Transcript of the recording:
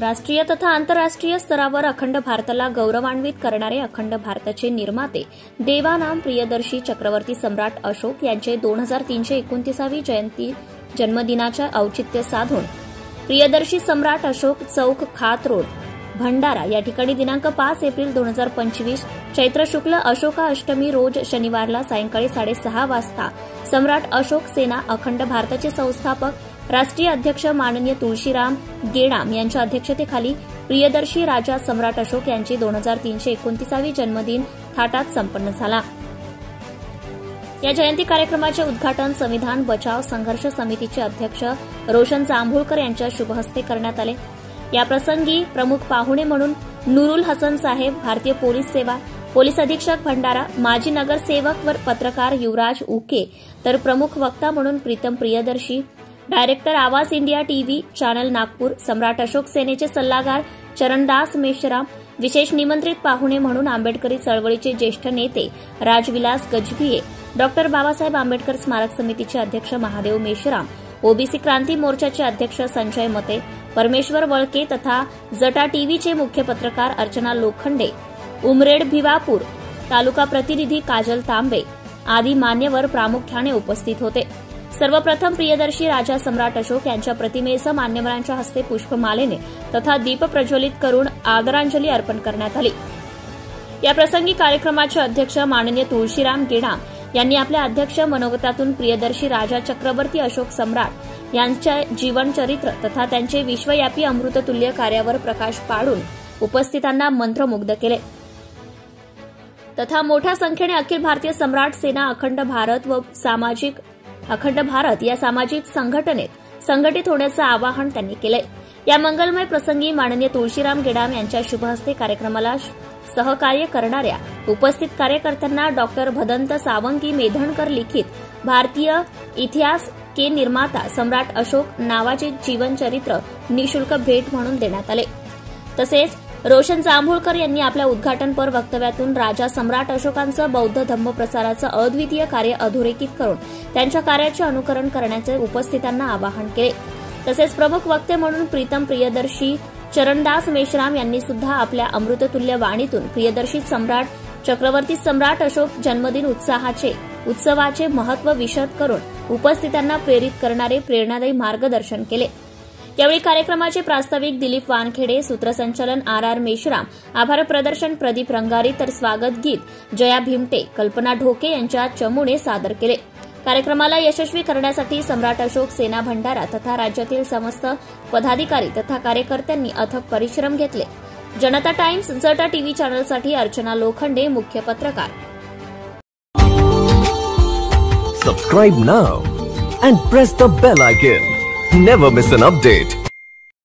राष्ट्रीय तथा आंतरराष्ट्रीय स्तरावर अखंड भारताला गौरवान्वित करणारे अखंड भारताचे निर्माते देवानाम प्रियदर्शी चक्रवर्ती सम्राट अशोक यांचे 2329वी जयंती जन्मदिनाच्या औचित्य साधून प्रियदर्शी सम्राट अशोक चौक खात रोड भंडारा या ठिकाणी दिनांक 5 एप्रिल 2025 चैत्र शुक्ल अशोका अष्टमी रोज शनिवारला सायंकाळी 6:30 वाजता सम्राट अशोक सेना अखंड भारताचे संस्थापक राष्ट्रीय अध्यक्ष माननीय तुळशीराम गेडाम यांच्या अध्यक्षतेखाली प्रियदर्शी राजा सम्राट अशोक यांची 2329वी जन्मदिन थाटात संपन्न झाला। या जयंती कार्यक्रमाचे उद्घाटन संविधान बचाव संघर्ष समितीचे अध्यक्ष रोशन जांभूळकर यांच्या शुभहस्ते करण्यात आले। या प्रसंगी प्रमुख पाहुणे म्हणून नुरुल हसन साहेब, भारतीय पोलीस सेवा, पोलीस अधीक्षक भंडारा, माजी नगरसेवक व पत्रकार युवराज उके, तर प्रमुख वक्ता म्हणून प्रीतम प्रियदर्शी, डायरेक्टर आवाज इंडिया टीव्ही चॅनल नागपूर, सम्राट अशोक सेनेचे सल्लागार चरणदास मेश्राम, विशेष निमंत्रित पाहुणे म्हणून आंबेडकरी चळवळीचे ज्येष्ठ नेते राजविलास गजभिये, डॉक्टर बाबासाहेब आंबेडकर स्मारक समितीचे अध्यक्ष महादेव मेश्राम, ओबीसी क्रांती मोर्चाचे अध्यक्ष संजय मते, परमेश्वर वळके तथा जटा टीव्हीचे मुख्य पत्रकार अर्चना लोखंडे, उमरेड भिवापूर तालुका प्रतिनिधी काजल तांबे आदी मान्यवर प्रामुख्याने उपस्थित होते। सर्वप्रथम प्रियदर्शी राजा सम्राट अशोक यांच्या प्रतिमेस मान्यवरांच्या हस्ते पुष्पमालेने तथा दीप प्रज्वलित करून आदरांजली अर्पण करण्यात आली। या प्रसंगी कार्यक्रमाचे अध्यक्ष माननीय तुळशीराम गेडाम यांनी आपल्या अध्यक्ष मनोगतातून प्रियदर्शी राजा चक्रवर्ती अशोक सम्राट यांच्या जीवनचरित्र तथा त्यांचे विश्वव्यापी अमृततुल्य कार्यावर प्रकाश पाडून उपस्थितांना मंत्रमुग्ध केले तथा मोठ्या संख्येने अखिल भारतीय सम्राट सेना अखंड भारत या सामाजिक संघटनेत संघटित होण्याचं आवाहन त्यांनी केलंय। या मंगलमय प्रसंगी माननीय तुळशीराम गेडाम यांच्या शुभहस्ते कार्यक्रमाला सहकार्य करणाऱ्या उपस्थित कार्यकर्त्यांना डॉक्टर भदंत सावंगी मेधणकर लिखित भारतीय इतिहास के निर्माता सम्राट अशोक नावाचे जीवनचरित्र निःशुल्क भेट म्हणून देण्यात आले। तसेच रोशन जांभूळकर यांनी आपल्या उद्घाटनपर वक्तव्यातून राजा सम्राट अशोकांचं बौद्ध धम्म प्रसाराचं अद्वितीय कार्य अधोरेखित करून त्यांच्या कार्याचे अनुकरण करण्याचे उपस्थितांना आवाहन केले। तसेच प्रमुख वक्ते म्हणून प्रीतम प्रियदर्शी चरणदास मेश्राम यांनी सुद्धा आपल्या अमृततुल्य वाणीतून प्रियदर्शी सम्राट चक्रवर्ती सम्राट अशोक जन्मदिन उत्सवाचे महत्त्व विशद करून उपस्थितांना प्रेरित करणारे प्रेरणादायी मार्गदर्शन केले। यावेळी कार्यक्रमाचे प्रास्ताविक दिलीप वानखेडे, सूत्रसंचालन आर मेश्राम, आभार प्रदर्शन प्रदीप रंगारी, तर स्वागत गीत जया भीमटे, कल्पना ढोके यांच्या चमूने सादर केले। कार्यक्रमाला यशस्वी करण्यासाठी सम्राट अशोक सेना भंडारा तथा राज्यातील समस्त पदाधिकारी तथा कार्यकर्त्यांनी अथक परिश्रम घेतले। जनता टाइम्स जटा टीव्ही चॅनलसाठी अर्चना लोखंडे, मुख्य पत्रकार। Subscribe now and press the bell icon. Never miss an update.